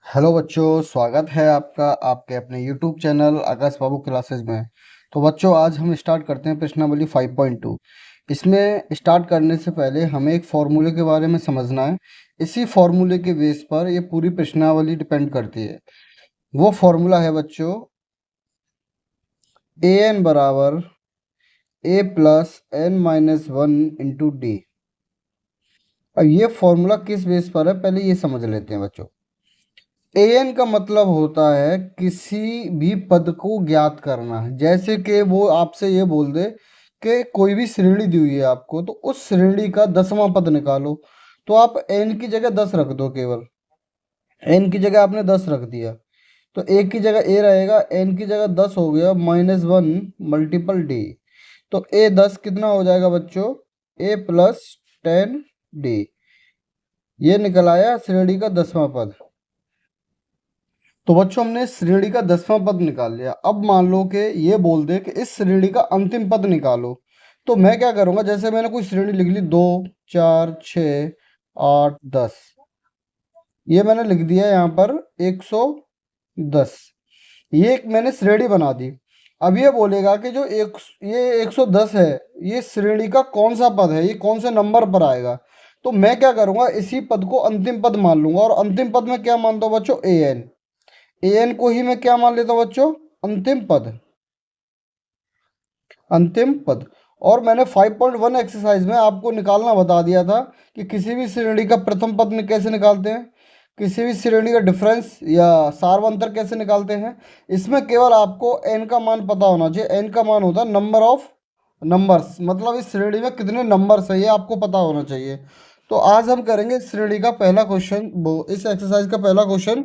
Hello बच्चों, स्वागत है आपका आपके अपने यूट्यूब चैनल आकाश बाबू क्लासेस में। तो बच्चों, आज हम स्टार्ट करते हैं प्रश्नावली 5.2। इसमें स्टार्ट करने से पहले हमें एक फॉर्मूले के बारे में समझना है। इसी फॉर्मूले के बेस पर ये पूरी प्रश्नावली डिपेंड करती है। वो फॉर्मूला है बच्चों, ए एन बराबर A plus N minus one into D. अब ये फॉर्मूला किस बेस पर है, पहले ये समझ लेते हैं बच्चों। एन का मतलब होता है किसी भी पद को ज्ञात करना है। जैसे कि वो आपसे ये बोल दे कि कोई भी श्रेणी दी हुई है आपको, तो उस श्रेणी का 10वां पद निकालो। तो आप एन की जगह 10 रख दो। केवल एन की जगह आपने 10 रख दिया, तो ए की जगह ए रहेगा, एन की जगह 10 हो गया, -1 मल्टीपल डी। तो ए 10 कितना हो जाएगा बच्चों, ए प्लस 10 डी। ये निकल आया श्रेणी का 10वां पद। तो बच्चों, हमने श्रेणी का 10वां पद निकाल लिया। अब मान लो कि ये बोल दे कि इस श्रेणी का अंतिम पद निकालो। तो मैं क्या करूंगा, जैसे मैंने कोई श्रेणी लिख ली 2, 4, 6, 8, 10। ये मैंने लिख दिया यहाँ पर 110। ये एक मैंने श्रेणी बना दी। अब ये बोलेगा कि जो ये 110 है, ये श्रेणी का कौन सा पद है, ये कौन से नंबर पर आएगा। तो मैं क्या करूंगा, इसी पद को अंतिम पद मान लूंगा। और अंतिम पद में क्या मानता हूँ बच्चों, ए एन। एन को ही मैं क्या मान लेता हूं बच्चों, अंतिम पद। अंतिम पद। और मैंने 5.1 एक्सरसाइज में आपको निकालना बता दिया था कि किसी भी श्रेणी का प्रथम पद कैसे निकालते हैं, किसी भी श्रेणी का डिफरेंस या सार्वंतर कैसे निकालते हैं। इसमें केवल आपको एन का मान पता होना चाहिए। एन का मान होता है नंबर ऑफ नंबर्स, मतलब इस श्रेणी में कितने नंबर्स है ये आपको पता होना चाहिए। तो आज हम करेंगे इस श्रेणी का पहला क्वेश्चन, इस एक्सरसाइज का पहला क्वेश्चन,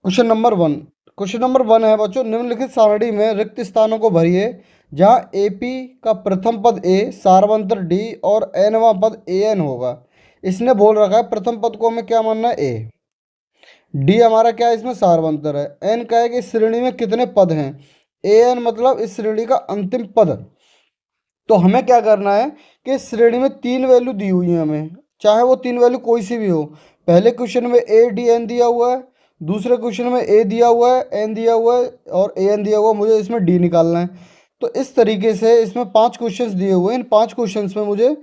क्वेश्चन नंबर 1 है बच्चों, निम्नलिखित सारणी में रिक्त स्थानों को भरिए जहां एपी का प्रथम पद ए, सार्वंतर डी और एनवां पद ए एन होगा। इसने बोल रखा है प्रथम पद को हमें क्या मानना है, ए। डी हमारा क्या है, इसमें सार्वंतर है। एन का है कि इस श्रेणी में कितने पद हैं। ए एन मतलब इस श्रेणी का अंतिम पद। तो हमें क्या करना है कि इस श्रेणी में 3 वैल्यू दी हुई है हमें, चाहे वो 3 वैल्यू कोई सी भी हो। पहले क्वेश्चन में ए डी एन दिया हुआ है, दूसरे क्वेश्चन में ए दिया हुआ है, एन दिया हुआ है और ए एन दिया हुआ है। मुझे इसमें डी निकालना है। तो इस तरीके से इसमें 5 क्वेश्चंस दिए हुए हैं। इन 5 क्वेश्चंस में मुझे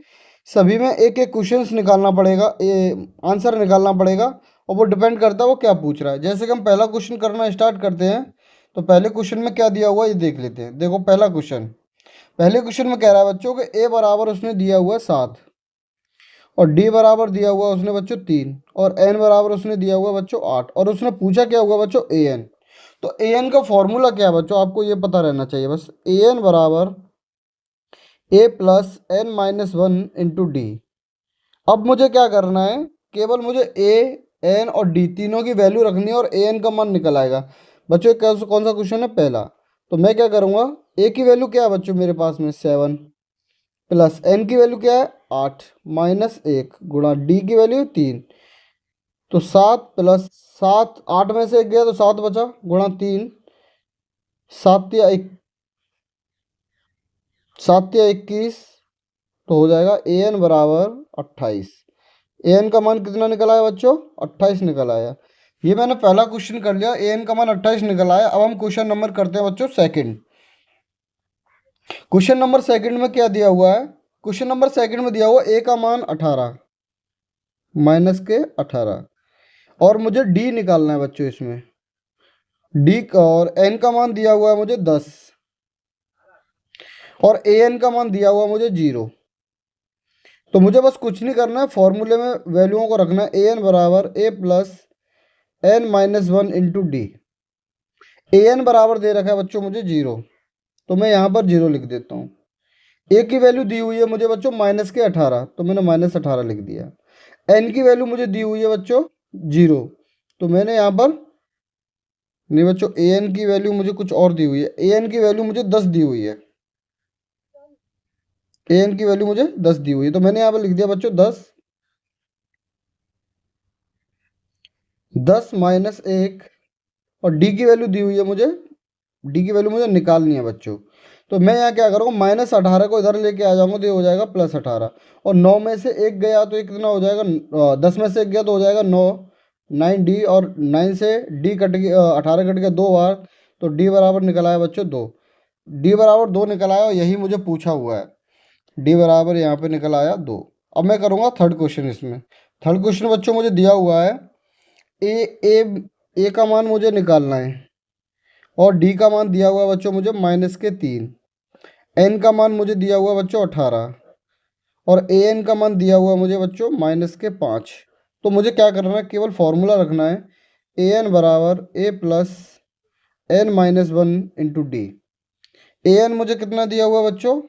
सभी में एक एक क्वेश्चंस निकालना पड़ेगा, ये आंसर निकालना पड़ेगा। और वो डिपेंड करता है वो क्या पूछ रहा है। जैसे कि हम पहला क्वेश्चन करना स्टार्ट करते हैं, तो पहले क्वेश्चन में क्या दिया हुआ है ये देख लेते हैं। देखो पहला क्वेश्चन, पहले क्वेश्चन में कह रहा है बच्चों कि ए बराबर उसने दिया हुआ है 7, और डी बराबर दिया हुआ है उसने बच्चों 3, और एन बराबर उसने दिया हुआ है बच्चों 8, और उसने पूछा क्या हुआ बच्चों, ए एन। तो ए एन का फॉर्मूला क्या है बच्चों, आपको ये पता रहना चाहिए बस। ए एन बराबर A plus N minus one into D. अब मुझे क्या करना है, केवल मुझे ए एन और डी तीनों की वैल्यू रखनी है और ए एन का मान निकल आएगा। बच्चों ये कौन सा क्वेश्चन है, पहला। तो मैं क्या करूँगा, ए की वैल्यू क्या है बच्चों मेरे पास में 7, प्लस एन की वैल्यू क्या है 8, -1 गुणा डी की वैल्यू 3। तो 7 प्लस 7, 8 में से 1 गया तो 7 बचा, गुणा 3, 7 या 21, तो हो जाएगा ए एन बराबर 28। ए एन का मान कितना निकल आया बच्चों, 28 निकल आया। ये मैंने पहला क्वेश्चन कर लिया, ए एन का मान 28 निकल आया। अब हम क्वेश्चन नंबर करते हैं बच्चों सेकंड। क्वेश्चन नंबर सेकंड में क्या दिया हुआ है, क्वेश्चन नंबर सेकंड में दिया हुआ ए का मान 18, -18, और मुझे डी निकालना है बच्चों। इसमें डी और एन का मान दिया हुआ है मुझे 10, और ए एन का मान दिया हुआ मुझे 0। तो मुझे बस कुछ नहीं करना है, फॉर्मूले में वैल्यूओं को रखना है। ए एन बराबर A plus N minus one into D. A N बराबर दे रखा है बच्चों मुझे 0, तो मैं यहाँ पर 0 लिख देता हूँ। ए की वैल्यू दी हुई है मुझे बच्चों -18, तो मैंने -18 लिख दिया। एन की वैल्यू मुझे दी हुई है बच्चों 0, तो मैंने यहाँ पर नहीं बच्चों, ए एन की वैल्यू मुझे कुछ और दी हुई है। ए एन की वैल्यू मुझे 10 दी हुई है। ए एन की वैल्यू मुझे 10 दी हुई है, तो मैंने यहाँ पर लिख दिया बच्चों 10 -1, और डी की वैल्यू दी हुई है मुझे, डी की वैल्यू मुझे निकालनी है बच्चों। तो मैं यहाँ क्या करूँगा, -18 को इधर लेके आ जाऊँगा तो ये हो जाएगा +18, और 9 में से 1 गया तो ये कितना हो जाएगा, 10 में से 1 गया तो हो जाएगा 9, 9D, और 9 से D कट गया, 18 कट गया 2 बार, तो D बराबर निकल आया बच्चों 2। D बराबर 2 निकल आया, और यही मुझे पूछा हुआ है। D बराबर यहाँ पे निकल आया 2। अब मैं करूँगा थर्ड क्वेश्चन। इसमें थर्ड क्वेश्चन बच्चों मुझे दिया हुआ है, ए ए ए का मान मुझे निकालना है, और D का मान दिया हुआ है बच्चों मुझे -3। N का मान मुझे दिया हुआ है बच्चों 18, और AN का मान दिया हुआ है मुझे बच्चों -5। तो मुझे क्या करना है, केवल फॉर्मूला रखना है, AN बराबर A plus N-1 into D. AN मुझे कितना दिया हुआ है बच्चों,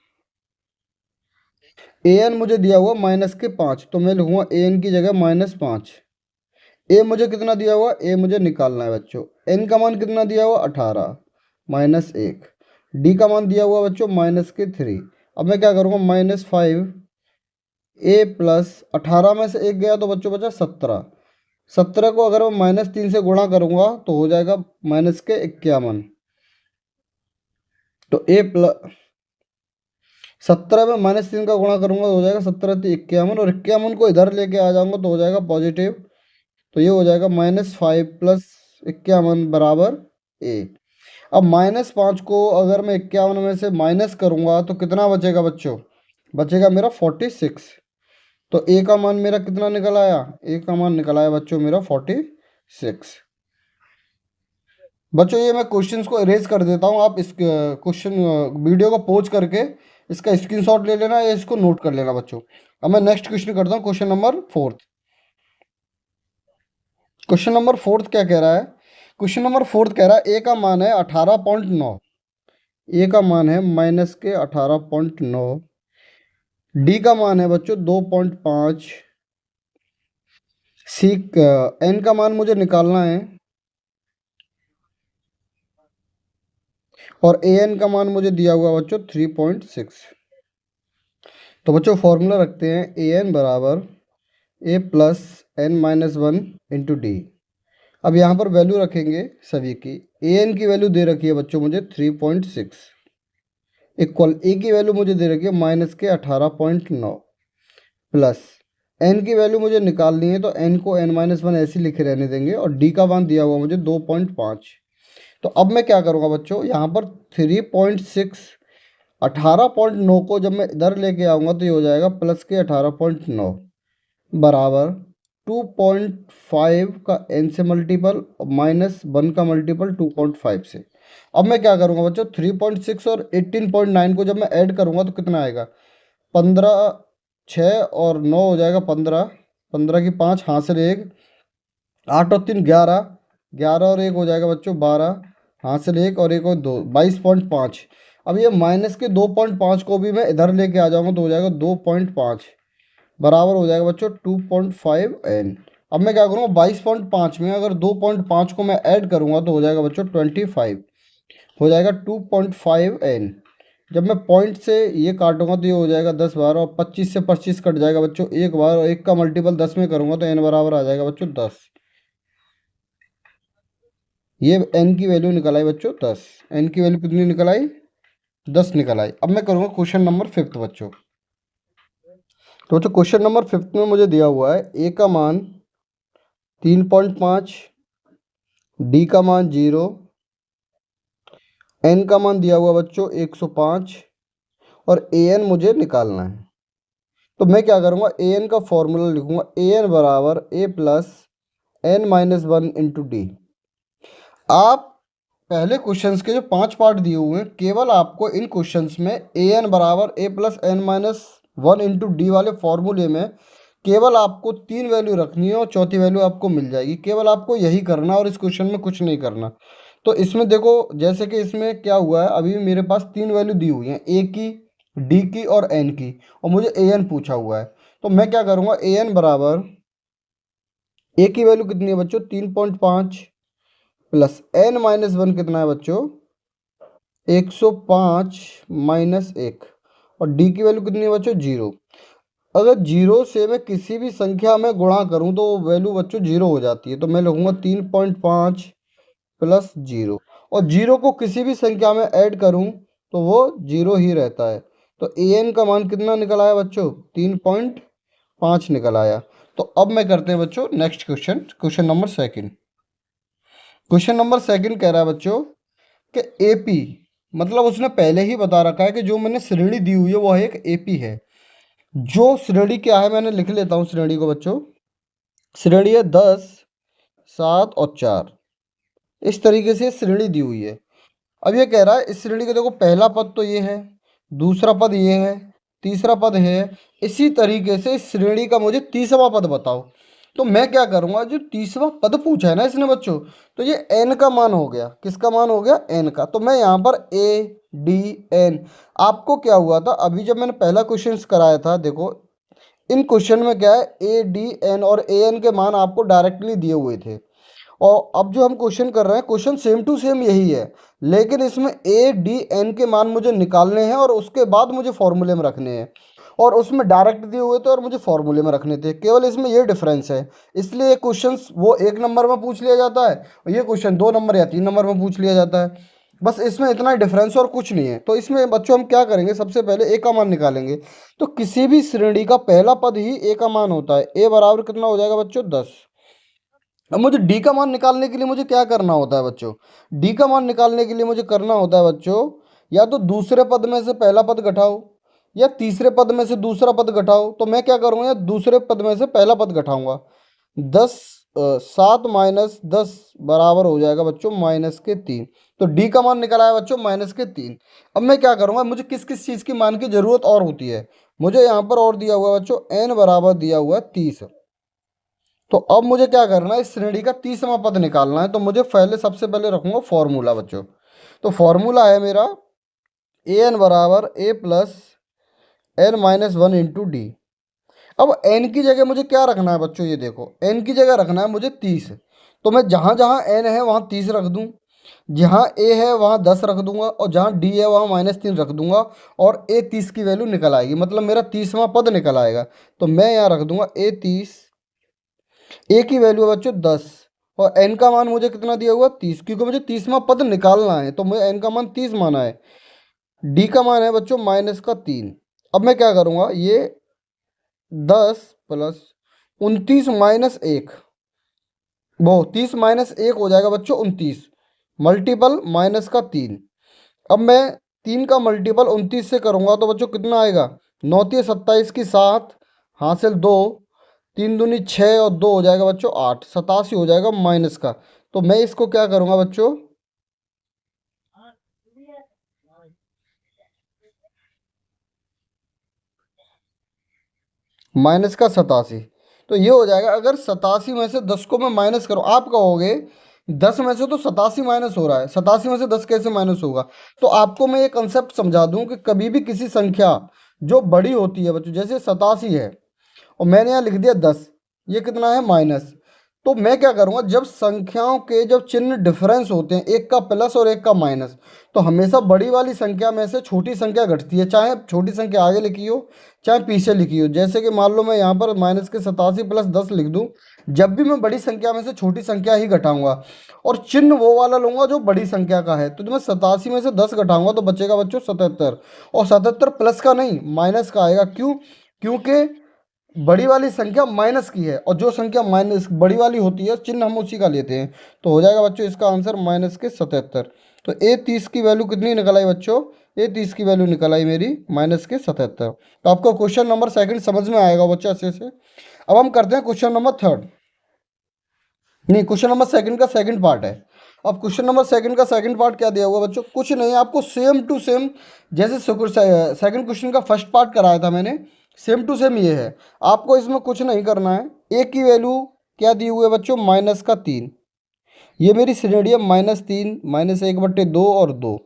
AN मुझे दिया हुआ -5, तो मैं लिखूँगा AN की जगह -5। ए मुझे कितना दिया हुआ, ए मुझे निकालना है बच्चों। एन का मान कितना दिया हुआ, 18 -1। डी का मान दिया हुआ बच्चों -3। अब मैं क्या करूँगा, -5, ए प्लस 18 में से एक गया तो बच्चों बचा 17। 17 को अगर मैं -3 से गुणा करूँगा तो हो जाएगा -51। तो ए प्लस 17 में -3 का गुणा करूँगा तो हो जाएगा 17 तो 51, और 51 को इधर लेके आ जाऊँगा तो हो जाएगा पॉजिटिव। तो ये हो जाएगा -5 प्लस 51 बराबर ए। अब -5 को अगर मैं 51 में से माइनस करूँगा तो कितना बचेगा बच्चों, बचेगा मेरा 46। तो ए का मान मेरा कितना निकल आया, ए का मान निकल आया बच्चों मेरा 46। बच्चों ये मैं क्वेश्चंस को इरेज कर देता हूँ, आप इस क्वेश्चन वीडियो को पॉज करके इसका स्क्रीनशॉट ले लेना या इसको नोट कर लेना बच्चों। अब मैं नेक्स्ट क्वेश्चन करता हूँ, question number fourth. Question number fourth क्या कह रहा है, क्वेश्चन नंबर फोर्थ कह रहा है ए का मान है 18.9, ए का मान है -18.9, डी का मान है बच्चों 2.5, सी एन का मान मुझे निकालना है, और ए एन का मान मुझे दिया हुआ बच्चों 3.6। तो बच्चों फॉर्मूला रखते हैं, ए एन बराबर A plus N-1 into D. अब यहाँ पर वैल्यू रखेंगे सभी की। ए एन की वैल्यू दे रखी है बच्चों मुझे 3.6, इक्वल ए की वैल्यू मुझे दे रखी है -18.9, प्लस एन की वैल्यू मुझे निकालनी है तो एन को N-1 ऐसे लिखे रहने देंगे, और डी का मान दिया हुआ मुझे 2.5। तो अब मैं क्या करूँगा बच्चों, यहाँ पर 3.6, 18.9 को जब मैं इधर लेके आऊँगा तो ये हो जाएगा प्लस के 18.9 बराबर 2.5 का n से मल्टीपल, -1 का मल्टीपल 2.5 से। अब मैं क्या करूँगा बच्चों, 3.6 और 18.9 को जब मैं ऐड करूँगा तो कितना आएगा, 15, 6 और 9 हो जाएगा 15, 15 की 5 हासिल 1, 8 और 3 11, 11 और 1 हो जाएगा बच्चों 12, हासिल 1 और 1 और 2, 22.5। अब ये माइनस के 2.5 को भी मैं इधर लेके आ जाऊँगा तो हो जाएगा 2.5 बराबर हो जाएगा बच्चों 2.5n। अब मैं क्या करूँगा, 22.5 में अगर 2.5 को मैं ऐड करूँगा तो हो जाएगा बच्चों 25, हो जाएगा 2.5n। जब मैं पॉइंट से ये काटूंगा तो ये हो जाएगा 10 बार, और 25 से 25 कट जाएगा बच्चों एक बार, और एक का मल्टीपल 10 में करूँगा तो n बराबर आ जाएगा बच्चों 10। ये n की वैल्यू निकल आई बच्चों 10, n की वैल्यू कितनी निकल आई, 10 निकल आई। अब मैं करूँगा क्वेश्चन नंबर फिफ्थ बच्चों। तो बच्चों क्वेश्चन नंबर फिफ्थ में मुझे दिया हुआ है ए का मान 3.5, डी का मान 0, एन का मान दिया हुआ बच्चों 105, और ए एन मुझे निकालना है। तो मैं क्या करूँगा, ए एन का फॉर्मूला लिखूँगा, ए एन बराबर A plus N-1 into D. आप पहले क्वेश्चंस के जो 5 पार्ट दिए हुए हैं, केवल आपको इन क्वेश्चंस में ए एन बराबर A plus N-1 into D वाले फॉर्मूले में केवल आपको 3 वैल्यू रखनी है, और चौथी वैल्यू आपको मिल जाएगी। केवल आपको यही करना है और इस क्वेश्चन में कुछ नहीं करना। तो इसमें देखो, जैसे कि इसमें क्या हुआ है, अभी मेरे पास 3 वैल्यू दी हुई हैं, ए की, डी की और एन की, और मुझे ए एन पूछा हुआ है। तो मैं क्या करूँगा, ए एन बराबर ए की वैल्यू कितनी है बच्चों 3.5, प्लस N-1 कितना है बच्चों 105 -1, और डी की वैल्यू कितनी है बच्चों 0। अगर 0 से मैं किसी भी संख्या में गुणा करूं तो वो वैल्यू बच्चों 0 हो जाती है। तो मैं लिखूंगा 3.5 प्लस 0, और 0 को किसी भी संख्या में ऐड करूं तो वो 0 ही रहता है। तो ए एन का मान कितना निकल आया बच्चों 3.5 निकल आया। तो अब मैं करते हैं बच्चों next question, question number second. Question number second कह रहा है बच्चों कि एपी, मतलब उसने पहले ही बता रखा है कि जो मैंने श्रेणी दी हुई है वो एक एपी है। जो श्रेणी क्या है मैंने लिख लेता हूँ श्रेणी को बच्चों। श्रेणी है 10, 7 और 4। इस तरीके से श्रेणी दी हुई है। अब ये कह रहा है इस श्रेणी का देखो पहला पद तो ये है, दूसरा पद ये है, तीसरा पद है। इसी तरीके से इस श्रेणी का मुझे तीसरा पद बताओ। तो मैं क्या करूँगा, जो तीसरा पद पूछा है ना इसने बच्चों, तो ये एन का मान हो गया। किसका मान हो गया? एन का। तो मैं यहाँ पर ए डी एन, आपको क्या हुआ था अभी जब मैंने पहला क्वेश्चन कराया था, देखो इन क्वेश्चन में क्या है, ए डी एन और ए एन के मान आपको डायरेक्टली दिए हुए थे। और अब जो हम क्वेश्चन कर रहे हैं, क्वेश्चन सेम टू सेम यही है, लेकिन इसमें ए डी एन के मान मुझे निकालने हैं और उसके बाद मुझे फॉर्मूले में रखने हैं। और उसमें डायरेक्ट दिए हुए थे और मुझे फॉर्मूले में रखने थे, केवल इसमें ये डिफरेंस है। इसलिए ये क्वेश्चन वो 1 नंबर में पूछ लिया जाता है और ये क्वेश्चन 2 नंबर या 3 नंबर में पूछ लिया जाता है। बस इसमें इतना ही डिफरेंस और कुछ नहीं है। तो इसमें बच्चों हम क्या करेंगे, सबसे पहले ए का मान निकालेंगे। तो किसी भी श्रेणी का पहला पद ही ए का मान होता है। ए बराबर कितना हो जाएगा बच्चों? 10। अब मुझे डी का मान निकालने के लिए मुझे क्या करना होता है बच्चों? डी का मान निकालने के लिए मुझे करना होता है बच्चों, या तो दूसरे पद में से पहला पद घटाओ या तीसरे पद में से दूसरा पद घटाओ। तो मैं क्या करूँगा, या दूसरे पद में से पहला पद घटाऊंगा। 10 7 माइनस 10 बराबर हो जाएगा बच्चों -3। तो डी का मान निकला है बच्चों -3। अब मैं क्या करूँगा, मुझे किस किस चीज़ की मान की ज़रूरत और होती है, मुझे यहाँ पर और दिया हुआ है बच्चों एन बराबर दिया हुआ है 30। तो अब मुझे क्या करना है, इस श्रेणी का तीसरा पद निकालना है। तो मुझे पहले सबसे पहले रखूंगा फॉर्मूला बच्चों। तो फॉर्मूला है मेरा ए एन बराबर A plus N minus 1 into D. अब एन की जगह मुझे क्या रखना है बच्चों, ये देखो एन की जगह रखना है मुझे 30। तो मैं जहाँ जहाँ एन है वहाँ 30 रख दूँ, जहाँ ए है वहाँ 10 रख दूंगा और जहाँ डी है वहाँ -3 रख दूंगा और ए 30 की वैल्यू निकल आएगी, मतलब मेरा तीसरा पद निकल आएगा। तो मैं यहाँ रख दूंगा ए 30। ए की वैल्यू है बच्चों 10 और एन का मान मुझे कितना दिया हुआ 30, क्योंकि मुझे 30वां पद निकालना है। तो मुझे एन का मान 30 माना है। डी का मान है बच्चों -3। अब मैं क्या करूँगा, ये 10 प्लस 29 माइनस 1, वो 30 माइनस 1 हो जाएगा बच्चों 29, मल्टीपल -3। अब मैं 3 का मल्टीपल 29 से करूँगा तो बच्चों कितना आएगा, 9 3 27 की 7 हासिल 2, 3 दूनी 6 और 2 हो जाएगा बच्चों 8, 87 हो जाएगा माइनस का। तो मैं इसको क्या करूँगा बच्चों, माइनस का 87। तो ये हो जाएगा, अगर 87 में से 10 को मैं माइनस करूँ, आप कहोगे 10 में से तो 87 माइनस हो रहा है, 87 में से 10 कैसे माइनस होगा? तो आपको मैं ये कंसेप्ट समझा दूं कि कभी भी किसी संख्या जो बड़ी होती है बच्चों, जैसे 87 है और मैंने यहाँ लिख दिया 10, ये कितना है माइनस। तो मैं क्या करूँगा, जब संख्याओं के जब चिन्ह डिफरेंस होते हैं, एक का प्लस और एक का माइनस, तो हमेशा बड़ी वाली संख्या में से छोटी संख्या घटती है, चाहे छोटी संख्या आगे लिखी हो चाहे पीछे लिखी हो। जैसे कि मान लो मैं यहाँ पर -87 प्लस 10 लिख दूँ, जब भी मैं बड़ी संख्या में से छोटी संख्या ही घटाऊंगा और चिन्ह वो वाला लूंगा जो बड़ी संख्या का है। तो जब मैं 87 में से 10 घटाऊंगा तो बचेगा बच्चों 77, और 77 प्लस का नहीं माइनस का आएगा। क्यों? क्योंकि बड़ी वाली संख्या माइनस की है और जो संख्या माइनस बड़ी वाली होती है चिन्ह हम उसी का लेते हैं। तो हो जाएगा बच्चों इसका आंसर -77। तो ए 30 की वैल्यू कितनी निकल आई बच्चों, ए 30 की वैल्यू निकल आई मेरी -77। तो आपको क्वेश्चन नंबर सेकंड समझ में आएगा बच्चों अच्छे से। अब हम करते हैं क्वेश्चन नंबर थर्ड, नहीं क्वेश्चन नंबर सेकंड का सेकंड पार्ट है। अब क्वेश्चन नंबर सेकंड का सेकंड पार्ट क्या दिया हुआ बच्चों, कुछ नहीं, आपको सेम टू सेम जैसे सेकंड क्वेश्चन का फर्स्ट पार्ट कराया था मैंने, सेम टू सेम ये है। आपको इसमें कुछ नहीं करना है। ए की वैल्यू क्या दी हुई है बच्चों, -3। ये मेरी श्रेणी है -3 -1/2 और 2।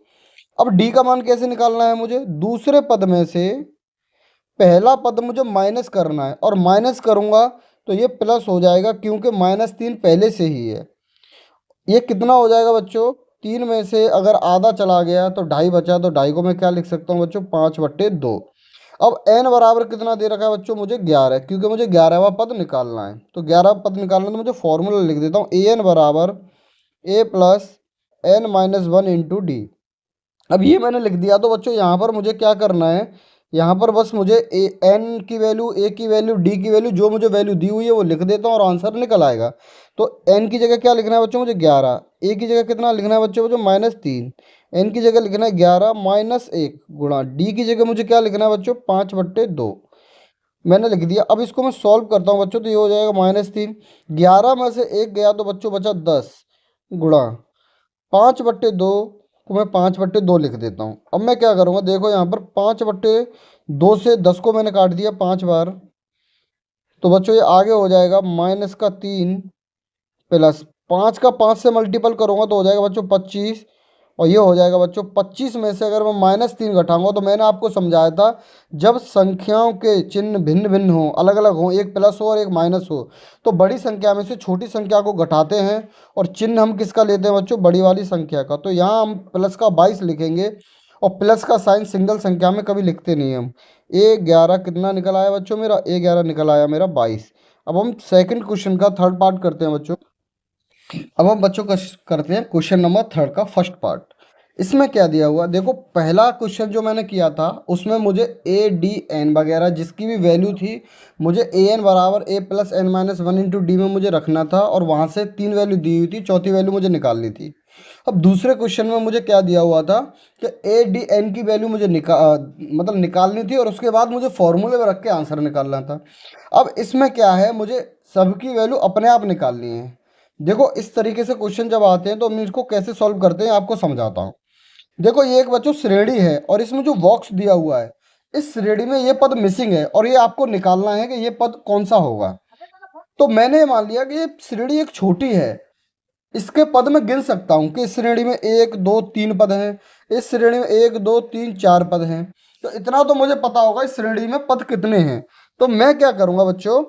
अब डी का मान कैसे निकालना है, मुझे दूसरे पद में से पहला पद मुझे माइनस करना है और माइनस करूँगा तो ये प्लस हो जाएगा, क्योंकि -3 पहले से ही है। ये कितना हो जाएगा बच्चों, 3 में से अगर आधा चला गया तो 2.5 बचा, तो 2.5 को मैं क्या लिख सकता हूँ बच्चों, 5/2। अब n बराबर कितना दे रखा है बच्चों, मुझे 11, क्योंकि मुझे 11वां पद निकालना है। तो 11 पद निकालना है तो मुझे फॉर्मूला लिख देता हूँ, ए एन बराबर A plus N minus 1 into D. अब ये मैंने लिख दिया। तो बच्चों यहाँ पर मुझे क्या करना है, यहाँ पर बस मुझे ए एन की वैल्यू, ए की वैल्यू, डी की वैल्यू, जो मुझे वैल्यू दी हुई है वो लिख देता हूँ और आंसर निकल आएगा। तो एन की जगह क्या लिखना है बच्चों मुझे 11, ए की जगह कितना लिखना है बच्चों मुझे -3, एन की जगह लिखना है 11 -1 गुणा डी की जगह मुझे क्या लिखना है बच्चों 5/2। मैंने लिख दिया। अब इसको मैं सॉल्व करता हूँ बच्चों, तो ये हो जाएगा -3, 11 में से 1 गया तो बच्चों बचा 10 गुणा 5/2 को मैं 5/2 लिख देता हूँ। अब मैं क्या करूँगा, देखो यहाँ पर 5/2 से 10 को मैंने काट दिया 5 बार, तो बच्चों ये आगे हो जाएगा -3 प्लस 5 का 5 से मल्टीपल करूँगा तो हो जाएगा बच्चों 25, और ये हो जाएगा बच्चों 25 में से अगर मैं -3 घटाऊंगा, तो मैंने आपको समझाया था जब संख्याओं के चिन्ह भिन्न भिन्न हो, अलग अलग हो, एक प्लस हो और एक माइनस हो, तो बड़ी संख्या में से छोटी संख्या को घटाते हैं और चिन्ह हम किसका लेते हैं बच्चों, बड़ी वाली संख्या का। तो यहाँ हम प्लस का 22 लिखेंगे, और प्लस का साइन सिंगल संख्या में कभी लिखते नहीं हम। A11 कितना निकल आया बच्चों मेरा, A11 निकल आया मेरा 22। अब हम सेकंड क्वेश्चन का थर्ड पार्ट करते हैं बच्चों। अब हम बच्चों का करते हैं क्वेश्चन नंबर थर्ड का फर्स्ट पार्ट। इसमें क्या दिया हुआ, देखो पहला क्वेश्चन जो मैंने किया था उसमें मुझे ए डी एन वगैरह जिसकी भी वैल्यू थी, मुझे ए एन बराबर A plus N minus one into D में मुझे रखना था, और वहाँ से 3 वैल्यू दी हुई थी, चौथी वैल्यू मुझे निकालनी थी। अब दूसरे क्वेश्चन में मुझे क्या दिया हुआ था कि ए डी एन की वैल्यू मुझे मतलब निकालनी थी, और उसके बाद मुझे फॉर्मूले में रख के आंसर निकालना था। अब इसमें क्या है, मुझे सबकी वैल्यू अपने आप निकालनी है। देखो इस तरीके से क्वेश्चन जब आते हैं तो हम इसको कैसे सॉल्व करते हैं आपको समझाता हूँ। देखो ये एक बच्चों श्रेणी है, और इसमें जो बॉक्स दिया हुआ है, इस श्रेणी में ये पद मिसिंग है, और ये आपको निकालना है कि ये पद कौन सा होगा। तो मैंने मान लिया कि ये श्रेणी एक छोटी है, इसके पद में गिन सकता हूँ कि इस श्रेणी में 1 2 3 पद हैं, इस श्रेणी में 1 2 3 4 पद हैं। तो इतना तो मुझे पता होगा इस श्रेणी में पद कितने हैं। तो मैं क्या करूँगा बच्चों,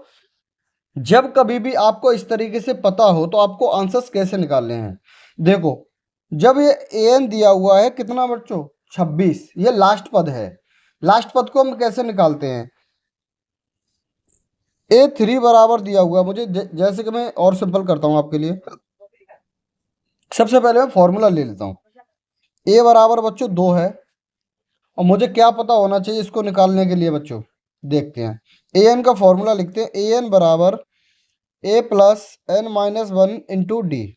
जब कभी भी आपको इस तरीके से पता हो तो आपको आंसर्स कैसे निकालने हैं। देखो जब ये एन दिया हुआ है कितना बच्चों 26, ये लास्ट पद है। लास्ट पद को हम कैसे निकालते हैं, A3 बराबर दिया हुआ है मुझे, जैसे कि मैं और सिंपल करता हूँ आपके लिए। सबसे पहले मैं फॉर्मूला ले लेता हूँ। ए बराबर बच्चों 2 है, और मुझे क्या पता होना चाहिए इसको निकालने के लिए बच्चों, देखते हैं। ए एन का फॉर्मूला लिखते हैं, ए एन बराबर A plus N minus one into D.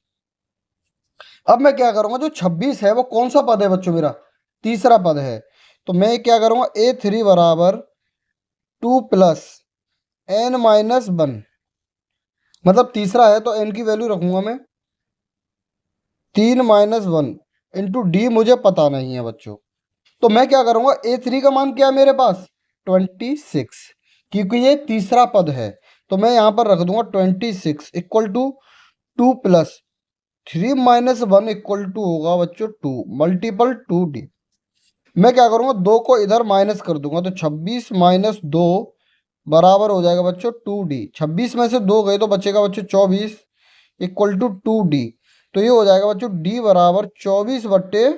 अब मैं क्या करूंगा, जो 26 है वो कौन सा पद है बच्चों मेरा, तीसरा पद है। तो मैं क्या करूंगा, A3 बराबर 2 प्लस एन माइनस वन, मतलब तीसरा है तो एन की वैल्यू रखूंगा मैं 3 - 1 इंटू डी, मुझे पता नहीं है बच्चों। तो मैं क्या करूंगा, A3 का मान क्या है मेरे पास 26, क्योंकि ये तीसरा पद है। तो मैं यहाँ पर रख दूंगा 26 equal to 2 plus 3 - 1 equal to होगा बच्चों 2 मल्टीपल 2D। मैं क्या करूँगा, 2 को इधर माइनस कर दूंगा, तो 26 - 2 बराबर हो जाएगा बच्चों 2D। 26 में से 2 गए तो बचेगा बच्चों 24 इक्वल टू 2D। तो ये हो जाएगा बच्चों D बराबर 24/2।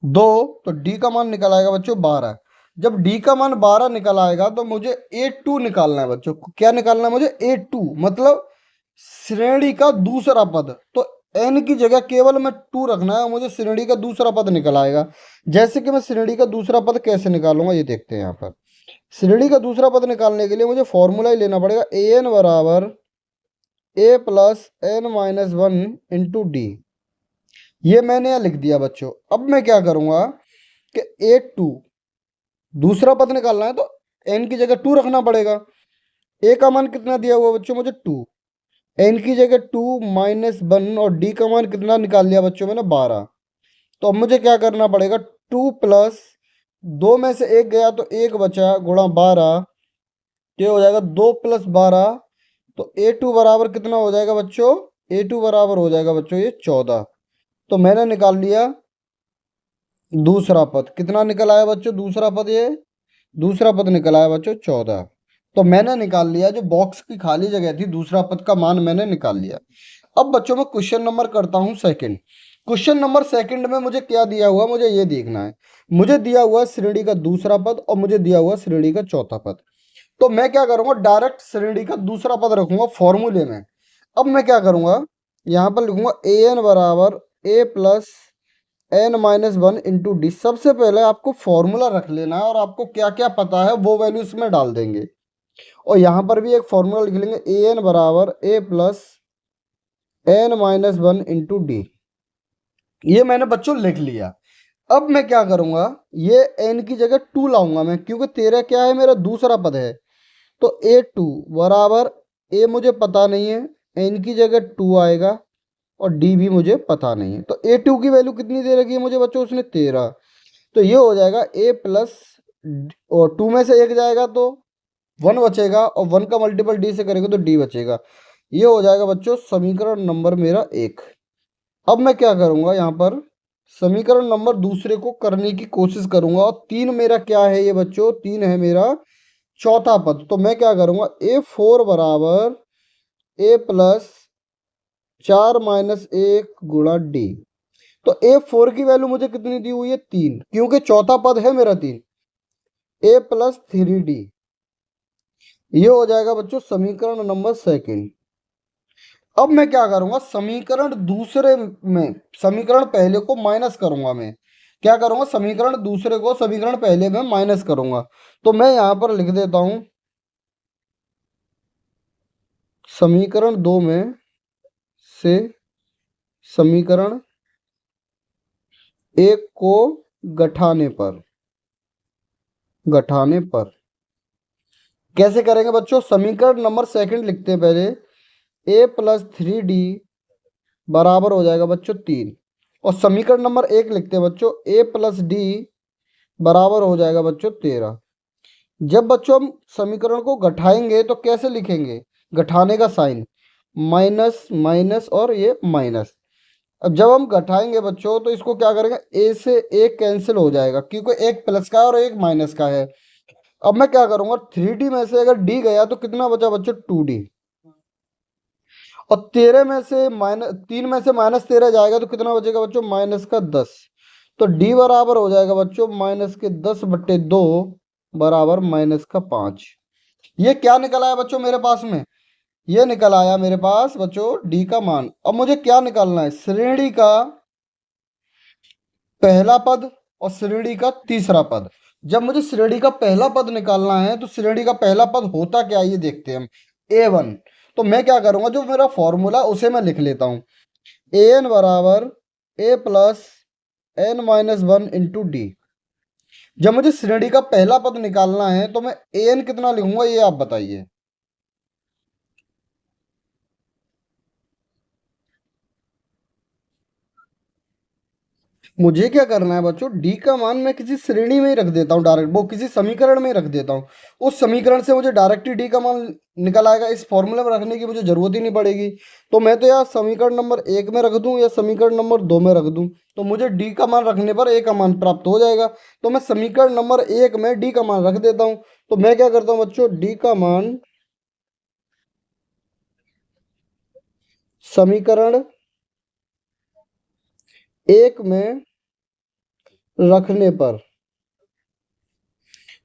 तो D का मान निकल आएगा बच्चों 12। जब D का मान 12 निकल आएगा तो मुझे A2 निकालना है बच्चों। क्या निकालना है मुझे, A2 मतलब श्रेणी का दूसरा पद। तो n की जगह केवल मैं 2 रखना है, मुझे श्रेणी का दूसरा पद निकल आएगा। जैसे कि मैं श्रेणी का दूसरा पद कैसे निकालूंगा ये देखते हैं। यहाँ पर श्रेणी का दूसरा पद निकालने के लिए मुझे फॉर्मूला ही लेना पड़ेगा, ए एन बराबर A plus N minus one into D. ये मैंने यहाँ लिख दिया बच्चों। अब मैं क्या करूँगा कि A2 दूसरा पद निकालना है तो n की जगह 2 रखना पड़ेगा। a का मान कितना दिया हुआ बच्चों मुझे 2, एन की जगह 2 - 1, और डी का मान कितना निकाल लिया बच्चों मैंने 12। तो अब मुझे क्या करना पड़ेगा, 2 प्लस 2 में से 1 गया तो 1 बचा गुणा 12, ये हो जाएगा 2 प्लस 12। तो A2 बराबर कितना हो जाएगा बच्चों, A2 बराबर हो जाएगा बच्चों ये 14। तो मैंने निकाल लिया दूसरा पद। कितना निकल आया बच्चों दूसरा पद, ये दूसरा पद निकल आया बच्चों 14। तो मैंने निकाल लिया, जो बॉक्स की खाली जगह थी दूसरा पद का मान मैंने निकाल लिया। अब बच्चों मैं क्वेश्चन नंबर करता हूँ सेकंड। क्वेश्चन नंबर सेकंड में मुझे क्या दिया हुआ, मुझे ये देखना है। मुझे दिया हुआ श्रेणी का दूसरा पद और मुझे दिया हुआ श्रेणी का चौथा पद। तो मैं क्या करूँगा, डायरेक्ट श्रेणी का दूसरा पद रखूंगा फॉर्मूले में। अब मैं क्या करूँगा, यहाँ पर लिखूंगा ए एन बराबर A plus N minus one into D. सबसे पहले आपको फॉर्मूला रख लेना है और आपको क्या क्या पता है वो वैल्यू इसमें डाल देंगे। और यहाँ पर भी एक फॉर्मूला लिख लेंगे, ए एन बराबर A plus N minus one into D. ये मैंने बच्चों लिख लिया। अब मैं क्या करूँगा, ये एन की जगह टू लाऊंगा मैं, क्योंकि तेरह क्या है, मेरा दूसरा पद है। तो ए टू बराबर, ए मुझे पता नहीं है, एन की जगह टू आएगा और डी भी मुझे पता नहीं है। तो ए टू की वैल्यू कितनी दे रखी है मुझे बच्चों, उसने 13। तो ये हो जाएगा ए प्लस, और टू में से एक जाएगा तो वन बचेगा, और वन का मल्टीपल डी से करेंगे तो डी बचेगा। ये हो जाएगा बच्चों समीकरण नंबर मेरा एक। अब मैं क्या करूँगा, यहाँ पर समीकरण नंबर दूसरे को करने की कोशिश करूँगा। और तीन मेरा क्या है ये बच्चों, तीन है मेरा चौथा पद। तो मैं क्या करूँगा, ए फोर बराबर ए प्लस चार माइनस एक गुणा डी। तो ए फोर की वैल्यू मुझे कितनी दी हुई है, तीन, क्योंकि चौथा पद है मेरा तीन। ए प्लस थ्री डी, ये हो जाएगा बच्चों समीकरण नंबर सेकंड। अब मैं क्या करूंगा, समीकरण दूसरे में समीकरण पहले को माइनस करूंगा। मैं क्या करूंगा, समीकरण दूसरे को समीकरण पहले में माइनस करूंगा। तो मैं यहां पर लिख देता हूं, समीकरण दो में से समीकरण एक को घटाने पर कैसे करेंगे बच्चों, समीकरण नंबर सेकंड लिखते हैं पहले। ए प्लस थ्री डी बराबर हो जाएगा बच्चों तीन। और समीकरण नंबर एक लिखते हैं बच्चों, ए प्लस डी बराबर हो जाएगा बच्चों 13। जब बच्चों हम समीकरण को घटाएंगे तो कैसे लिखेंगे, घटाने का साइन, माइनस माइनस और ये माइनस। अब जब हम घटाएंगे बच्चों तो इसको क्या करेंगे, ए से एक कैंसिल हो जाएगा, क्योंकि एक प्लस का है और एक माइनस का है। अब मैं क्या करूंगा, थ्री डी में से अगर डी गया तो कितना बचा बच्चों, टू डी। और तेरह में से माइनस, तीन में से माइनस तेरह जाएगा तो कितना बचेगा बच्चों, माइनस का 10। तो डी बराबर हो जाएगा बच्चों माइनस के 10/2 बराबर माइनस का 5। ये क्या निकल आया बच्चों मेरे पास में, ये निकल आया मेरे पास बच्चों डी का मान। अब मुझे क्या निकालना है, श्रेणी का पहला पद और श्रेणी का तीसरा पद। जब मुझे श्रेणी का पहला पद निकालना है तो श्रेणी का पहला पद होता क्या है ये देखते हैं हम, ए वन। तो मैं क्या करूंगा, जो मेरा फॉर्मूला उसे मैं लिख लेता हूं, ए एन बराबर A plus N minus one into D. जब मुझे श्रेणी का पहला पद निकालना है तो मैं ए एन कितना लिखूंगा ये आप बताइए। मुझे क्या करना है बच्चों, डी का मान मैं किसी श्रेणी में ही रख देता हूँ डायरेक्ट, वो किसी समीकरण में ही रख देता हूँ। उस समीकरण से मुझे डायरेक्ट ही डी का मान निकल आएगा, इस फॉर्मूले में रखने की मुझे जरूरत ही नहीं पड़ेगी। तो मैं तो यार समीकरण नंबर एक में रख दूँ या समीकरण नंबर दो में रख दूँ, तो मुझे डी का मान रखने पर ए का मान प्राप्त हो जाएगा। तो मैं समीकरण नंबर एक में डी का मान रख देता हूँ। तो मैं क्या करता हूँ बच्चों, डी का मान समीकरण एक में रखने पर,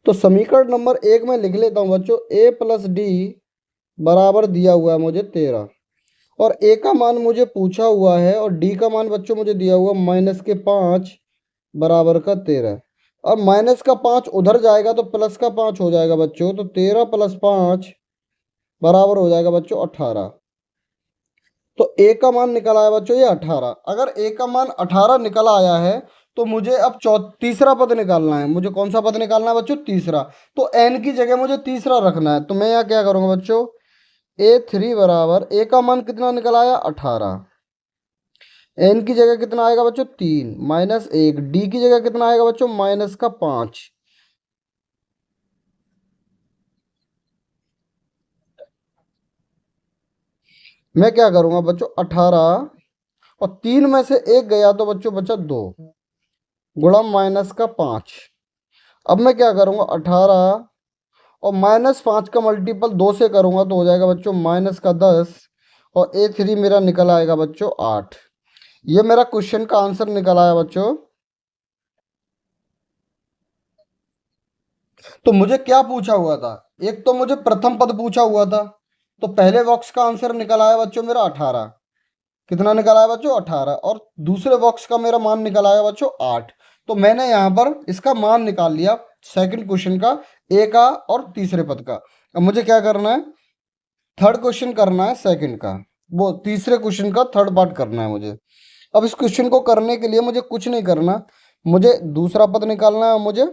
तो समीकरण नंबर एक में लिख लेता हूं बच्चों, ए प्लस डी बराबर दिया हुआ है मुझे 13, और ए का मान मुझे पूछा हुआ है, और डी का मान बच्चों मुझे दिया हुआ माइनस के 5 बराबर का 13। और माइनस का 5 उधर जाएगा तो प्लस का 5 हो जाएगा बच्चों, तो 13 प्लस 5 बराबर हो जाएगा बच्चों 18। तो ए का मान निकल आया बच्चों ये 18। अगर ए का मान 18 निकल आया है तो मुझे अब तीसरा पद निकालना है। मुझे कौन सा पद निकालना है बच्चों, तीसरा। तो एन की जगह मुझे तीसरा रखना है। तो मैं यहाँ क्या करूँगा बच्चों, ए थ्री बराबर, ए का मान कितना निकल आया 18, एन की जगह कितना आएगा बच्चों तीन, माइनस एक, डी की जगह कितना आएगा बच्चों माइनस का 5। मैं क्या करूँगा बच्चों, 18 और तीन में से एक गया तो बच्चों बचा 2 गुणा माइनस का 5। अब मैं क्या करूँगा, 18 और माइनस 5 का मल्टीपल 2 से करूँगा तो हो जाएगा बच्चों माइनस का 10, और ए थ्री मेरा निकल आएगा बच्चों 8। ये मेरा क्वेश्चन का आंसर निकल आया बच्चों। तो मुझे क्या पूछा हुआ था, एक तो मुझे प्रथम पद पूछा हुआ था, तो पहले बॉक्स का आंसर निकल आया बच्चों मेरा 18। कितना निकल आया बच्चों 18, और दूसरे बॉक्स का मेरा मान निकल आया बच्चों 8। तो मैंने यहाँ पर इसका मान निकाल लिया सेकंड क्वेश्चन का, ए का और तीसरे पद का। अब मुझे क्या करना है, थर्ड क्वेश्चन करना है सेकंड का, वो तीसरे क्वेश्चन का थर्ड पार्ट करना है मुझे। अब इस क्वेश्चन को करने के लिए मुझे कुछ नहीं करना, मुझे दूसरा पद निकालना है, मुझे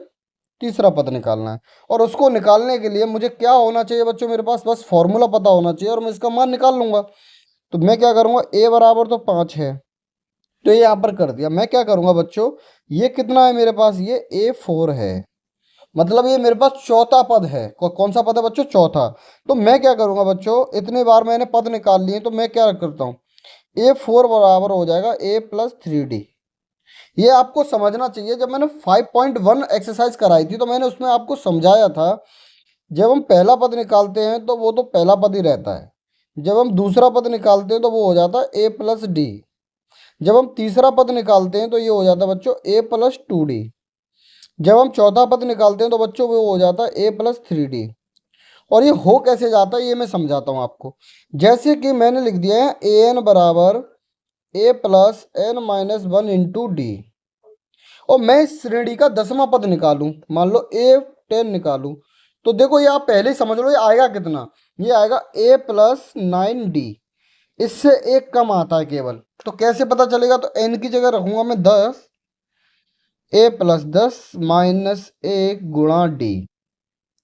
तीसरा पद निकालना है। और उसको निकालने के लिए मुझे क्या होना चाहिए बच्चों, मेरे पास बस फॉर्मूला पता होना चाहिए और मैं इसका मान निकाल लूंगा। तो मैं क्या करूंगा, ए बराबर तो 5 है, तो ये यहाँ पर कर दिया। मैं क्या करूंगा बच्चों, ये कितना है मेरे पास, ये A4 है, मतलब ये मेरे पास चौथा पद है। कौन सा पद है बच्चों, चौथा। तो मैं क्या करूंगा बच्चों, इतने बार मैंने पद निकाल लिए, तो मैं क्या करता हूँ, A4 बराबर हो जाएगा A+3D। ये आपको समझना चाहिए, जब मैंने 5.1 एक्सरसाइज कराई थी तो मैंने उसमें आपको समझाया था, जब हम पहला पद निकालते हैं तो वो तो पहला पद ही रहता है, जब हम दूसरा पद निकालते हैं तो वो हो जाता है A+D, जब हम तीसरा पद निकालते हैं तो ये हो जाता है बच्चों A+2D, जब हम चौथा पद निकालते हैं तो बच्चों वो हो जाता है A+3D। और ये हो कैसे जाता है ये मैं समझाता हूँ आपको। जैसे कि मैंने लिख दिया है AN बराबर A+n-1 × D, और मैं इस श्रेणी का 10वां पद निकालूं, मान लो A10 निकालूं, तो देखो ये आप पहले ही समझ लो ये आएगा कितना, ये आएगा A+9D। इससे एक कम आता है केवल, तो कैसे पता चलेगा, तो n की जगह रखूंगा मैं 10, A+10 -1 × D।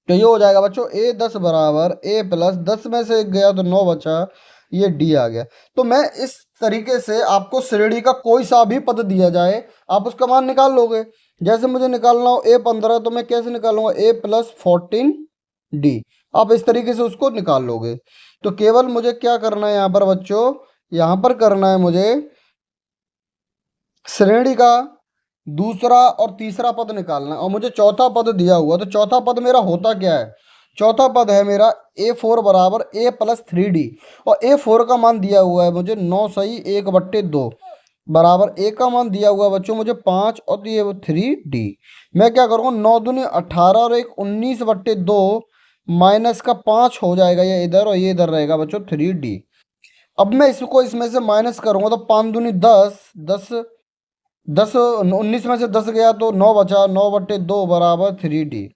तो ये हो जाएगा बच्चों A10 बराबर A+10 में से 1 गया तो 9 बचा, ये D आ गया। तो मैं इस तरीके से आपको श्रेणी का कोई सा भी पद दिया जाए आप उसका मान निकाल लोगे। जैसे मुझे निकालना हो A15, तो मैं कैसे निकालूंगा, A+14D। आप इस तरीके से उसको निकाल लोगे। तो केवल मुझे क्या करना है यहाँ पर बच्चों, यहाँ पर करना है मुझे श्रेणी का दूसरा और तीसरा पद निकालना है, और मुझे चौथा पद दिया हुआ, तो चौथा पद मेरा होता क्या है, चौथा पद है मेरा A4 बराबर A+3D, और A4 का मान दिया हुआ है मुझे 9 सही 1/2 बराबर A का मान दिया हुआ है बच्चों मुझे 5 और ये 3D। मैं क्या करूँगा, 9 दूनी 18 और 1 19/2 माइनस का 5 हो जाएगा ये इधर, और ये इधर रहेगा बच्चों 3D। अब मैं इसको इसमें से माइनस करूँगा तो 5 दूनी 10, 10 10 19 में से 10 गया तो 9 बचा, 9/2 बराबर 3D।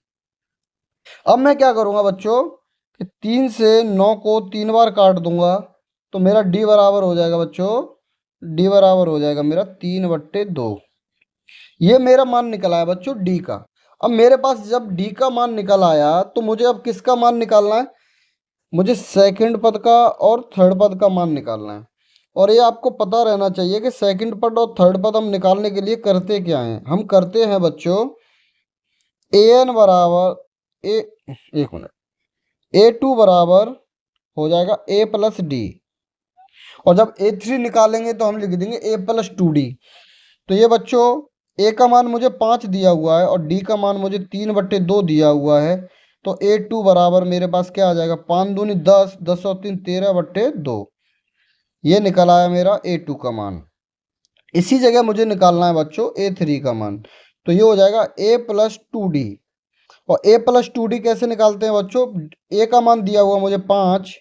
अब मैं क्या करूँगा बच्चों कि 3 से 9 को 3 बार काट दूंगा, तो मेरा D बराबर हो जाएगा बच्चों, D बराबर हो जाएगा मेरा 3/2। ये मेरा मान निकल आया बच्चों D का। अब मेरे पास जब D का मान निकल आया तो मुझे अब किसका मान निकालना है, मुझे सेकंड पद का और थर्ड पद का मान निकालना है। और ये आपको पता रहना चाहिए कि सेकंड पद और थर्ड पद हम निकालने के लिए करते क्या हैं, हम करते हैं बच्चों AN बराबर ए एक मिनट A2 बराबर हो जाएगा A+D, और जब A3 निकालेंगे तो हम लिख देंगे A+2D। तो ये बच्चों A का मान मुझे 5 दिया हुआ है और D का मान मुझे 3/2 दिया हुआ है, तो A2 बराबर मेरे पास क्या आ जाएगा, 5 दूनी 10, 10 और 3 13/2। ये निकल आया मेरा A2 का मान। इसी जगह मुझे निकालना है बच्चों A3 का मान, तो ये हो जाएगा A+2D। और A+2D कैसे निकालते हैं बच्चों, A का मान दिया हुआ मुझे 5,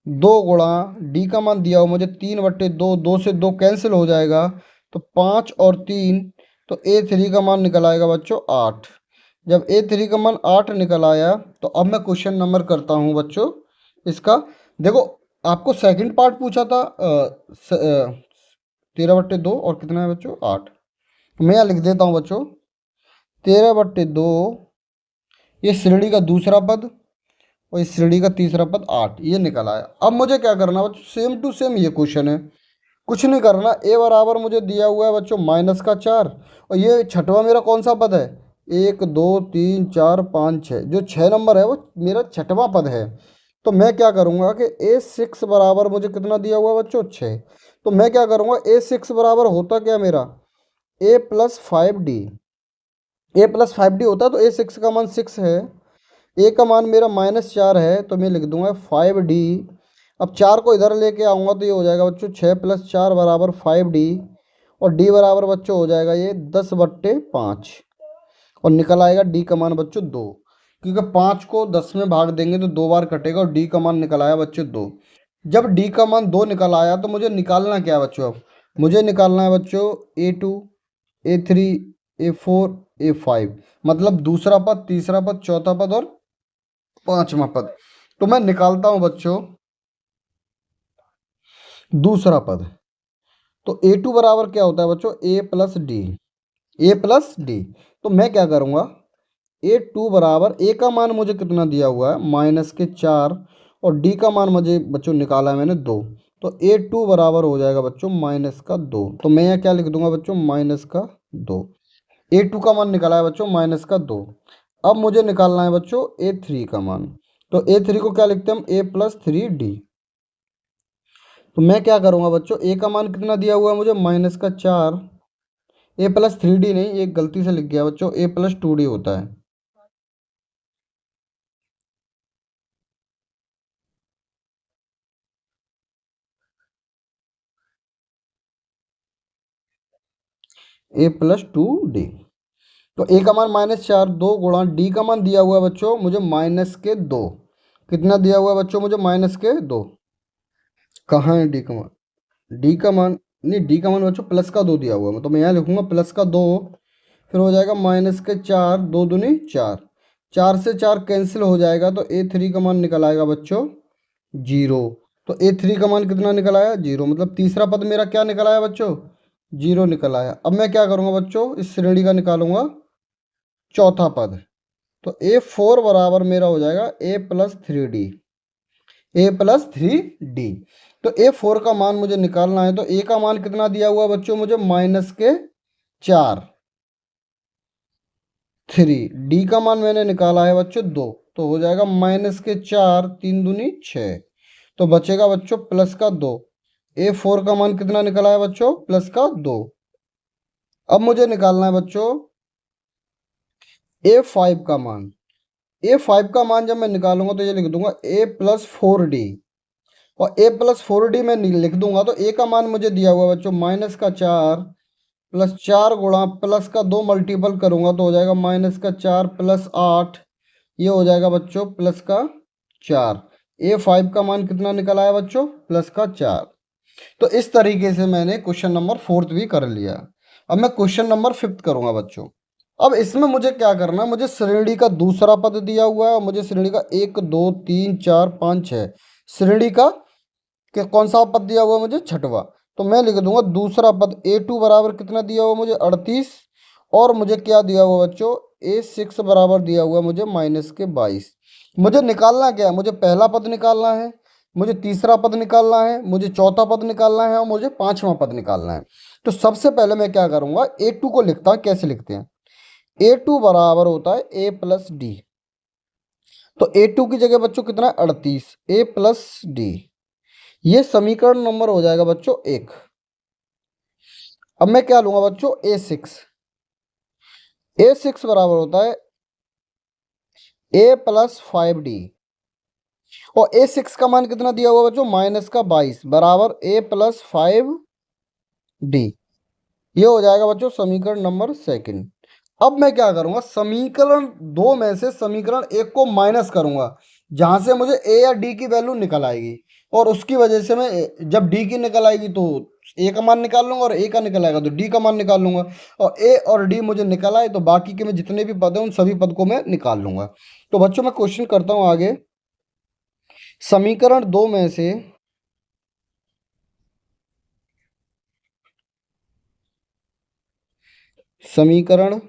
2 गुणा D का मान दिया हुआ मुझे 3/2, 2 से 2 कैंसिल हो जाएगा, तो 5 और 3, तो A3 का मान निकल आएगा बच्चों 8। जब A3 का मान 8 निकल आया तो अब मैं क्वेश्चन नंबर करता हूँ बच्चों इसका। देखो आपको सेकंड पार्ट पूछा था 13/2 और कितना है बच्चों 8, तो मैं यहाँ लिख देता हूँ बच्चों 13/2, ये श्रेणी का दूसरा पद और इस श्रेणी का तीसरा पद 8, ये निकल आया। अब मुझे क्या करना है बच्चों, सेम टू सेम ये क्वेश्चन है, कुछ नहीं करना। A बराबर मुझे दिया हुआ है बच्चों -4, और ये छठवां मेरा कौन सा पद है, 1 2 3 4 5 6, जो 6 नंबर है वो मेरा छठवां पद है। तो मैं क्या करूँगा कि A6 बराबर मुझे कितना दिया हुआ है बच्चों 6, तो मैं क्या करूँगा A6 बराबर होता क्या मेरा A+5D, A+5D होता है, तो A6 का मान 6 है, A का मान मेरा -4 है, तो मैं लिख दूंगा 5D। अब 4 को इधर लेके आऊँगा तो ये हो जाएगा बच्चों 6 + 4 बराबर 5D, और D बराबर बच्चों हो जाएगा ये 10/5, और निकल आएगा D का मान बच्चों 2, क्योंकि 5 को 10 में भाग देंगे तो 2 बार कटेगा, और D का मान निकल आया बच्चों 2। जब डी का मान 2 निकल आया तो मुझे निकालना क्या है बच्चों? अब मुझे निकालना है बच्चों A2, A3, A4, A5, मतलब दूसरा पद, तीसरा पद, चौथा पद और पांचवा पद। तो मैं निकालता हूं बच्चों दूसरा पद। तो A2 बराबर क्या होता है बच्चों? A plus D, A plus D. तो मैं क्या करूँगा, A2 बराबर, A का मान मुझे कितना दिया हुआ है? -4, और D का मान मुझे बच्चों निकाला है मैंने 2। तो A2 बराबर हो जाएगा बच्चों -2। तो मैं यहाँ क्या लिख दूंगा बच्चों? -2। A2 का मान निकाला है बच्चों -2। अब मुझे निकालना है बच्चों A3 का मान। तो A3 को क्या लिखते हैं हम? A plus 3D। तो मैं क्या करूँगा बच्चों, A का मान कितना दिया हुआ है मुझे? -4। A प्लस 3D नहीं, ये गलती से लिख गया बच्चों, A प्लस 2D होता है। A plus 2D। तो A का मान -4, 2 गुणा D का मान दिया हुआ है बच्चों मुझे -2। कितना दिया हुआ है बच्चों मुझे? -2। कहाँ है D का मान? D का मान नहीं, D का मान बच्चों +2 दिया हुआ है, तो मैं यहाँ लिखूंगा +2। फिर हो जाएगा -4, 2 दूनी 4, 4 से 4 कैंसिल हो जाएगा, तो A3 का मान निकल आएगा बच्चों 0। तो A3 का मान कितना निकल आया? 0। मतलब तीसरा पद मेरा क्या निकल आया बच्चों? 0 निकल आया। अब मैं क्या करूँगा बच्चों, इस श्रेणी का निकालूंगा चौथा पद। तो A4 बराबर मेरा हो जाएगा A plus 3D, A plus 3D। तो A4 का मान मुझे निकालना है। तो A का मान कितना दिया हुआ है बच्चों मुझे? -4, 3। D का मान मैंने निकाला है बच्चों 2। तो हो जाएगा -4, 3 दूनी 6। तो बचेगा बच्चों +2। A4 का मान कितना निकला है बच्चों? +2। अब मुझे निकालना है बच्चों A5 का मान। A5 का मान जब मैं निकालूंगा तो ये लिख दूंगा A प्लस 4D। और A प्लस 4D में लिख दूंगा तो A का मान मुझे दिया हुआ है बच्चों -4, +4 गुणा +2 मल्टीपल करूंगा तो हो जाएगा -4 +8। ये हो जाएगा बच्चों +4। A5 का मान कितना निकल आया बच्चों? +4। तो इस तरीके से मैंने क्वेश्चन नंबर 4 भी कर लिया। अब मैं क्वेश्चन नंबर 5 करूंगा बच्चों। अब इसमें मुझे क्या करना है, मुझे श्रेणी का दूसरा पद दिया हुआ है और मुझे श्रेणी का 1, 2, 3, 4, 5, 6 श्रेणी का कौन सा पद दिया हुआ है मुझे? छठवा। तो मैं लिख दूंगा दूसरा पद A2 बराबर कितना दिया हुआ मुझे? 38। और मुझे क्या दिया हुआ बच्चों? A6 बराबर दिया हुआ मुझे -22। मुझे निकालना क्या है? मुझे पहला पद निकालना है, मुझे तीसरा पद निकालना है, मुझे चौथा पद निकालना है और मुझे पांचवा पद निकालना है। तो सबसे पहले मैं क्या करूंगा, A2 को लिखता हूँ। कैसे लिखते हैं? A2 बराबर होता है A प्लस डी। तो A2 की जगह बच्चों कितना है? 38, A प्लस डी। ये समीकरण नंबर हो जाएगा बच्चों 1। अब मैं क्या लूंगा बच्चों? A6। A6 बराबर होता है A प्लस 5D। और A6 का मान कितना दिया हुआ बच्चों? -22 बराबर A प्लस 5D। ये हो जाएगा बच्चों समीकरण नंबर 2। अब मैं क्या करूंगा, समीकरण 2 में से समीकरण 1 को माइनस करूंगा, जहां से मुझे A या D की वैल्यू निकल आएगी। और उसकी वजह से मैं जब D की निकल आएगी तो A का मान निकाल लूंगा, और A का निकल आएगा तो D का मान निकाल लूंगा। और A और D मुझे निकल आए तो बाकी के मैं जितने भी पद हैं उन सभी पद को मैं निकाल लूंगा। तो बच्चों मैं क्वेश्चन करता हूं आगे। समीकरण 2 में से समीकरण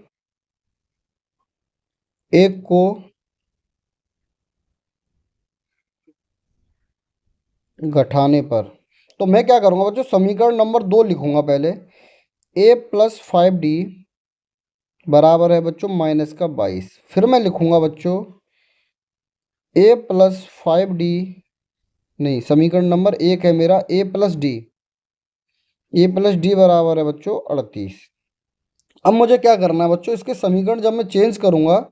1 को घटाने पर, तो मैं क्या करूंगा बच्चों, समीकरण नंबर 2 लिखूंगा पहले। A प्लस 5D बराबर है बच्चों -22। फिर मैं लिखूंगा बच्चों A प्लस 5D, नहीं, समीकरण नंबर 1 है मेरा A plus D. A plus D बराबर है बच्चों 38। अब मुझे क्या करना है बच्चों, इसके समीकरण जब मैं चेंज करूंगा,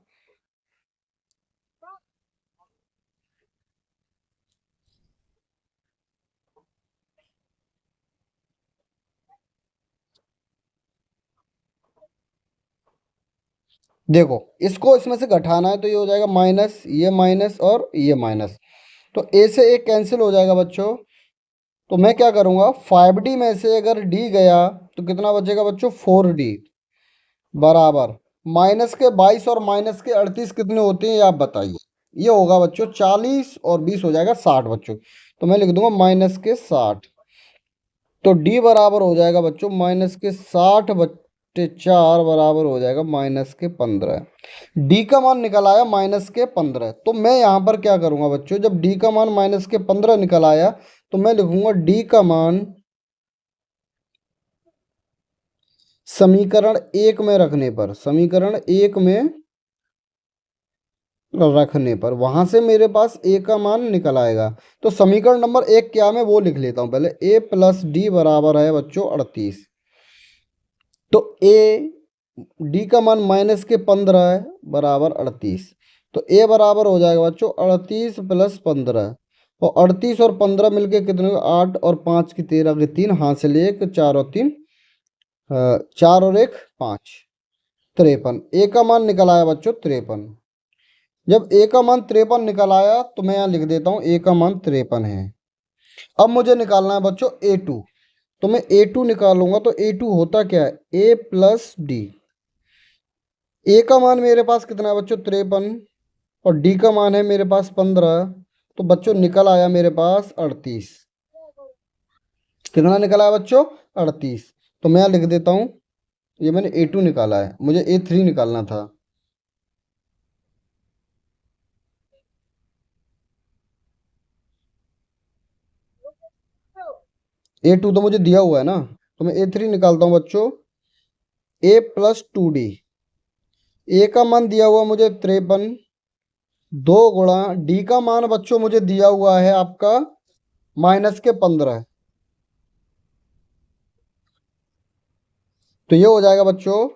देखो इसको इसमें से घटाना है तो ये हो जाएगा माइनस, ये माइनस और ये माइनस। तो A से एक कैंसिल हो जाएगा बच्चों। तो मैं क्या करूँगा, 5D में से अगर D गया तो कितना बचेगा बच्चों, 4D बराबर माइनस के 22 और माइनस के 38 कितने होते हैं ये आप बताइए। ये होगा बच्चों 40 और 20 हो जाएगा 60 बच्चों। तो मैं लिख दूंगा माइनस के 60। तो डी बराबर हो जाएगा बच्चों माइनस के 60 बट्टे 4 बराबर हो जाएगा माइनस के 15। डी का मान निकल आया माइनस के 15। तो मैं यहाँ पर क्या करूँगा बच्चों, जब डी का मान माइनस के 15 निकल आया तो मैं लिखूंगा डी का मान समीकरण 1 में रखने पर, समीकरण 1 में रखने पर वहां से मेरे पास ए का मान निकल आएगा। तो समीकरण नंबर 1 क्या, मैं वो लिख लेता हूं पहले। ए प्लस डी बराबर है बच्चों 38। तो ए डी का मान माइनस के 15 है बराबर 38। तो ए बराबर हो जाएगा बच्चों 38 प्लस 15। और 38 और 15 मिलके कितने, 8 और 5 की 13 की 3, हासिल 1, 4 और 3 4 और 1 5, 53। ए का मान निकल आया बच्चों 53। जब ए का मान 53 निकल आया तो मैं यहाँ लिख देता हूँ ए का मान 53 है। अब मुझे निकालना है बच्चों ए टू। तो मैं ए टू निकालूंगा तो ए टू होता क्या है, ए प्लस डी। ए का मान मेरे पास कितना है बच्चों 53 और डी का मान है मेरे पास 15। तो बच्चों निकल आया मेरे पास 38। कितना निकल आया बच्चों, 38। तो मैं यहाँ लिख देता हूँ, ये मैंने ए टू निकाला है, मुझे ए थ्री निकालना था। ए टू तो मुझे दिया हुआ है ना, तो मैं ए थ्री निकालता हूँ बच्चों। ए प्लस 2D, ए का मान दिया हुआ मुझे 53, 2 गुणा डी का मान बच्चों मुझे दिया हुआ है आपका माइनस के 15। तो ये हो जाएगा बच्चों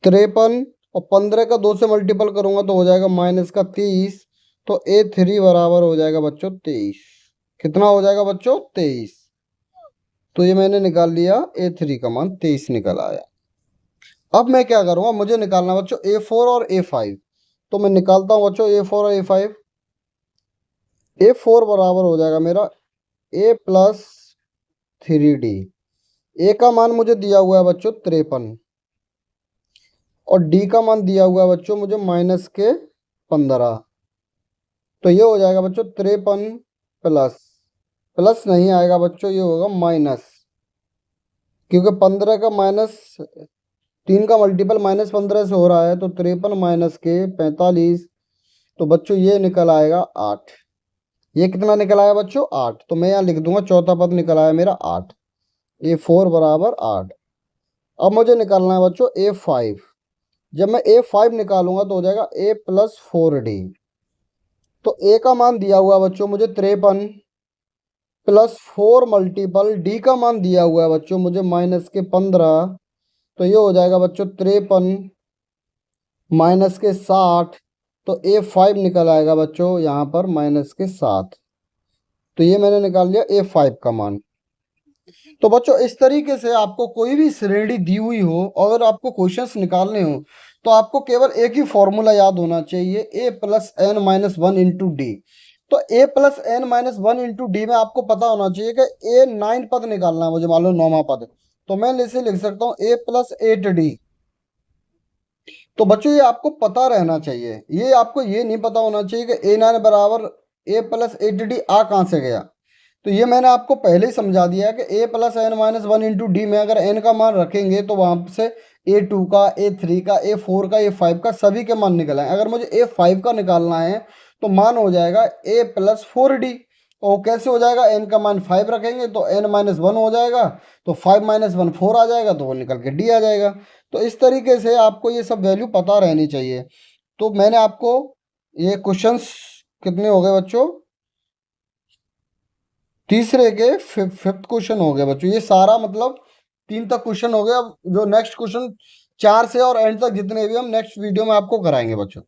53 और 15 का 2 से मल्टीपल करूंगा तो हो जाएगा माइनस का 30। तो ए थ्री बराबर हो जाएगा बच्चों 23। कितना हो जाएगा बच्चों, 23। तो ये मैंने निकाल लिया, ए थ्री का मान 23 निकल आया। अब मैं क्या करूंगा, मुझे निकालना बच्चों ए फोर और ए फाइव। तो मैं निकालता हूं बच्चों ए फोर और ए फाइव। ए फोर बराबर हो जाएगा मेरा ए प्लस 3D। ए का मान मुझे दिया हुआ है बच्चों 53 और डी का मान दिया हुआ है बच्चों मुझे माइनस के 15। तो ये हो जाएगा बच्चों 53 प्लस, प्लस नहीं आएगा बच्चों, ये होगा माइनस, क्योंकि 15 का माइनस 3 का मल्टीपल माइनस 15 से हो रहा है। तो 53 माइनस के 45। तो बच्चों ये निकल आएगा 8। ये कितना निकल आया बच्चों, 8। तो मैं यहाँ लिख दूंगा चौथा पद निकल आया मेरा 8। ए फोर बराबर 8। अब मुझे निकालना है बच्चों ए फाइव। जब मैं ए फाइव निकालूंगा तो हो जाएगा ए प्लस 4D। तो ए का मान दिया हुआ बच्चों मुझे 53 प्लस 4 मल्टीपल डी का मान दिया हुआ है बच्चों मुझे माइनस के 15। तो ये हो जाएगा बच्चों 53 माइनस के 60। तो ए फाइव निकल आएगा बच्चों यहाँ पर माइनस के 7। तो ये मैंने निकाल लिया ए फाइव का मान। तो बच्चों इस तरीके से आपको कोई भी श्रेणी दी हुई हो और आपको क्वेश्चंस निकालने हो तो आपको केवल एक ही फॉर्मूला याद होना चाहिए, A plus N minus one into D. तो A plus N minus one into D में आपको पता होना चाहिए कि ए 9 पद निकालना है मुझे, मान लो 9वां पद। तो मैं इसे लिख सकता हूँ ए प्लस 8D। तो बच्चों ये आपको पता रहना चाहिए, ये आपको ये नहीं पता होना चाहिए कि ए 9 बराबर ए प्लस 8D आ कहाँ से गया। तो ये मैंने आपको पहले ही समझा दिया है कि A plus N minus one into D में अगर एन का मान रखेंगे तो वहाँ से ए टू का, ए थ्री का, ए फोर का, ए फाइव का सभी के मान निकल आए। अगर मुझे ए फाइव का निकालना है तो मान हो जाएगा ए प्लस 4D। और कैसे हो जाएगा, एन का मान 5 रखेंगे तो एन माइनस वन हो जाएगा, तो 5 माइनस वन 4 आ जाएगा, तो वो निकल के डी आ जाएगा। तो इस तरीके से आपको ये सब वैल्यू पता रहनी चाहिए। तो मैंने आपको ये क्वेश्चंस कितने हो गए बच्चों, तीसरे के फिफ्थ क्वेश्चन हो गया बच्चों। ये सारा मतलब 3 तक क्वेश्चन हो गया। अब जो नेक्स्ट क्वेश्चन 4 से और एंड तक जितने भी हम नेक्स्ट वीडियो में आपको कराएंगे बच्चों।